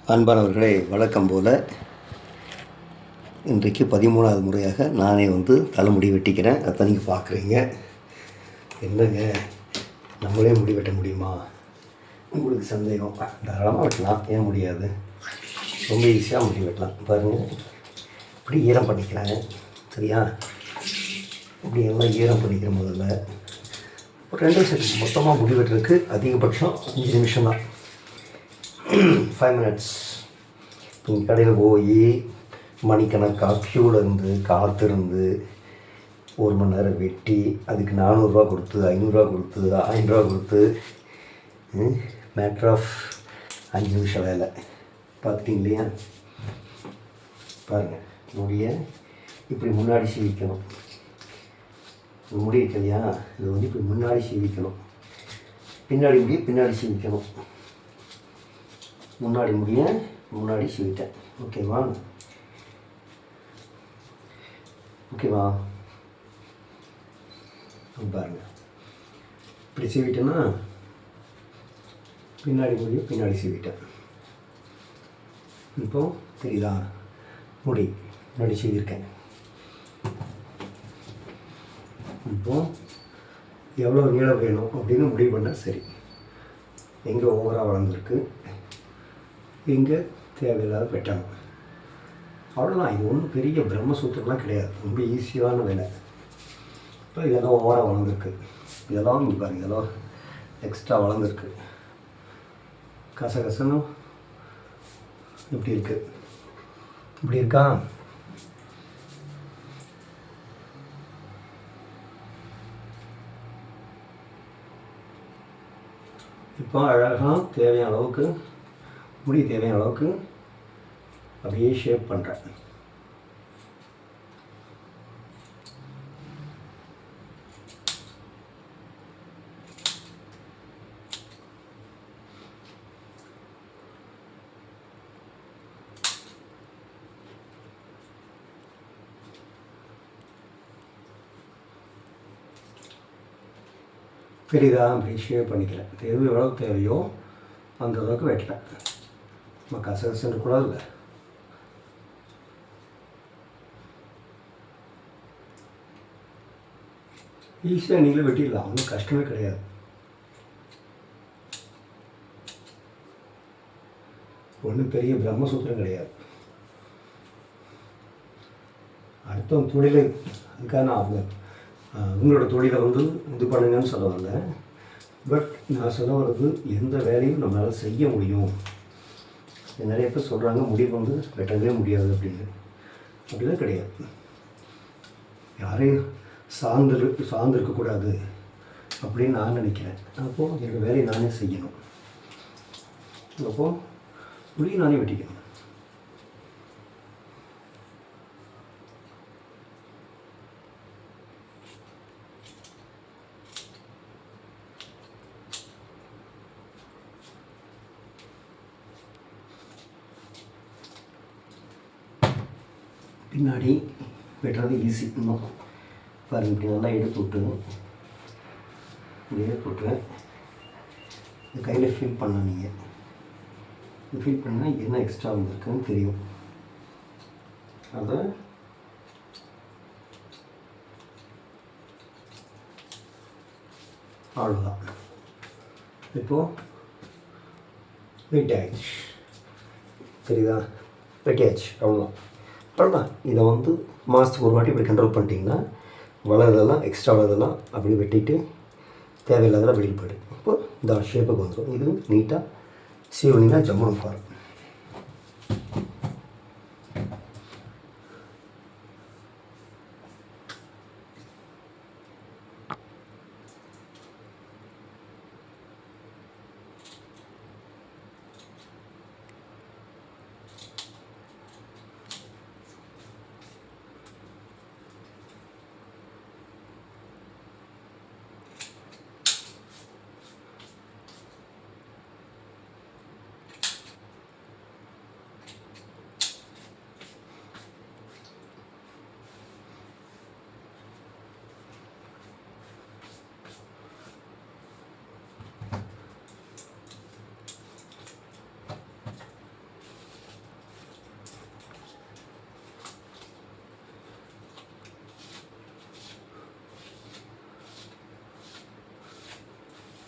அன்பானவர்களே, வழக்கம் போல் இன்றைக்கு 13வது முறையாக நானே தலைமுடி வெட்டிக்கிறேன். அதை நீங்கள் பார்க்குறீங்க. என்னங்க, நம்மளே முடி வெட்ட முடியுமா? உங்களுக்கு சந்தேகம். தாராளமாக வெட்டலாம், ஏன் முடியாது? ரொம்ப ஈஸியாக முடி வெட்டலாம். பாருங்கள், இப்படி ஈரம் பண்ணிக்கிறாங்க. சரியா? இப்படி எல்லாம் ஈரம் பண்ணிக்கிற முதல்ல ஒரு 2 செகண்ட். மொத்தமாக முடி வெட்டுறதுக்கு அதிகபட்சம் 5 நிமிஷம் தான், 5 minutes. நீங்கள் கடையில் போய் மணிக்கணக்காக க்யூவில் இருந்து காத்திருந்து 1 மணி நேரம் வெட்டி அதுக்கு 400 கொடுத்து 500 கொடுத்து 1000 கொடுத்து மேட்ரு ஆஃப் 5 நிமிஷம் வேலை. பார்த்துட்டிங்க இல்லையா? பாருங்கள், முடியை இப்படி முன்னாடி சீவிக்கணும். முடி இருக்கு இல்லையா, இது இப்படி முன்னாடி சீவிக்கணும். பின்னாடி முடிய பின்னாடி சீவிக்கணும். முன்னாடி முடிய முன்னாடி சீவிட்டேன். ஓகேவா? பாருங்கள், இப்படி சீவிட்டேன்னா பின்னாடி முடிய பின்னாடி சீவிட்டேன். இப்போ தெரியுதா? முடி முன்னாடி சீவிருக்கேன். இப்போ எவ்வளோ நீளம் வேணும் அப்படின்னு முடிவு பண்ணால் சரி. எங்கே ஓவராக வளர்ந்துருக்கு, எங்கே தேவையில்லாத வெட்டணும். அவ்வளோதான். இது ஒன்றும் பெரிய பிரம்மசூத்திரம்லாம் கிடையாது. ரொம்ப ஈஸியான வேலை. இப்போ இதெல்லாம் ஓவராக வளர்ந்துருக்கு. இதெல்லாம் இங்கே பாருங்கள், இதெல்லாம் எக்ஸ்ட்ரா வளர்ந்துருக்கு. கசகசன்னு இப்படி இருக்குது. இப்படி இருக்கா? இப்போ அழகாக தேவையான அளவுக்கு முடி, தேவையான அளவுக்கு அப்படியே ஷேப் பண்ணுறேன். பெரிதா அப்படி ஷேப் பண்ணிக்கிறேன். எவ்வளோ தேவையோ அந்த அளவுக்கு வெட்டலாம். நம்ம கசகசன்னு கூட இல்லை. ஈஸியாக நீங்களே வெட்டிடலாம். ஒன்றும் கஷ்டமே கிடையாது. ஒன்றும் பெரிய பிரம்மசூத்திரம் கிடையாது. அடுத்தவங்க தொழிலை அதுக்காக நான் உங்களோட தொழிலை இது பண்ணுங்கன்னு சொல்ல வரல. பட் நான் சொல்ல வர்றது, எந்த வேலையும் நம்மளால் செய்ய முடியும். நிறைய பேர் சொல்கிறாங்க முடி வெட்டவே முடியாது அப்படின்னு. அப்படிலாம் கிடையாது. யாரையும் சார்ந்திருக்கக்கூடாது அப்படின்னு நான் நினைக்கிறேன். அப்போது என்னோடய வேலையை நானே செய்யணும். அப்போது முடியும் நானே வெட்டிக்கணும். பின்னாடி வெட்டுறது ஈஸி. இன்னும் பாருங்கள், இப்படி நல்லா எடுத்து விட்டு இந்த கையில் ஃபீல் பண்ணலாம். நீங்கள் ஃபீல் பண்ணால் என்ன எக்ஸ்ட்ரா வந்துருக்குன்னு தெரியும். அதை அவ்வளோதான். இப்போது வெட்டியாச்சு. தெரியுதா? வெட்டியாச்சு. அவ்வளோதான். இதை மாதத்துக்கு ஒரு வாட்டி இப்படி கண்ட்ரோல் பண்ணிட்டீங்கன்னா வளர்றதெல்லாம், எக்ஸ்ட்ரா வளர்றதெல்லாம் அப்படி வெட்டிட்டு தேவையில்லாதெல்லாம் வெளியில் போய்டும். இப்போ இந்த ஷேப்புக்கு வந்துடும். இது நீட்டாக சீவனிங்காக ஜம்முன்னு பாரு.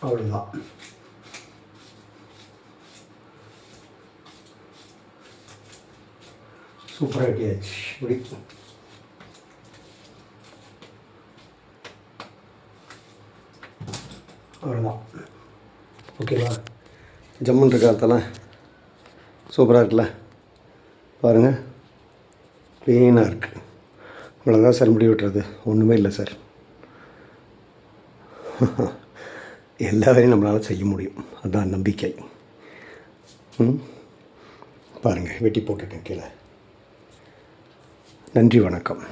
அவ்வளோதான். சூப்பராக வெட்டியாச்சு. இப்படி அவ்வளோதான். ஓகேவா? ஜம்முன் இருக்காத்தெல்லாம் சூப்பராக இருக்குல்ல, பாருங்கள், க்ளீனாக இருக்குது. இவ்வளோதான் சார் முடி வெட்டுறது, ஒன்றுமே இல்லை சார். எல்லா வேலையும் நம்மளால் செய்ய முடியும், அதுதான் நம்பிக்கை. பாருங்கள், வெட்டி போட்டிருக்கேன் கீழே. நன்றி, வணக்கம்.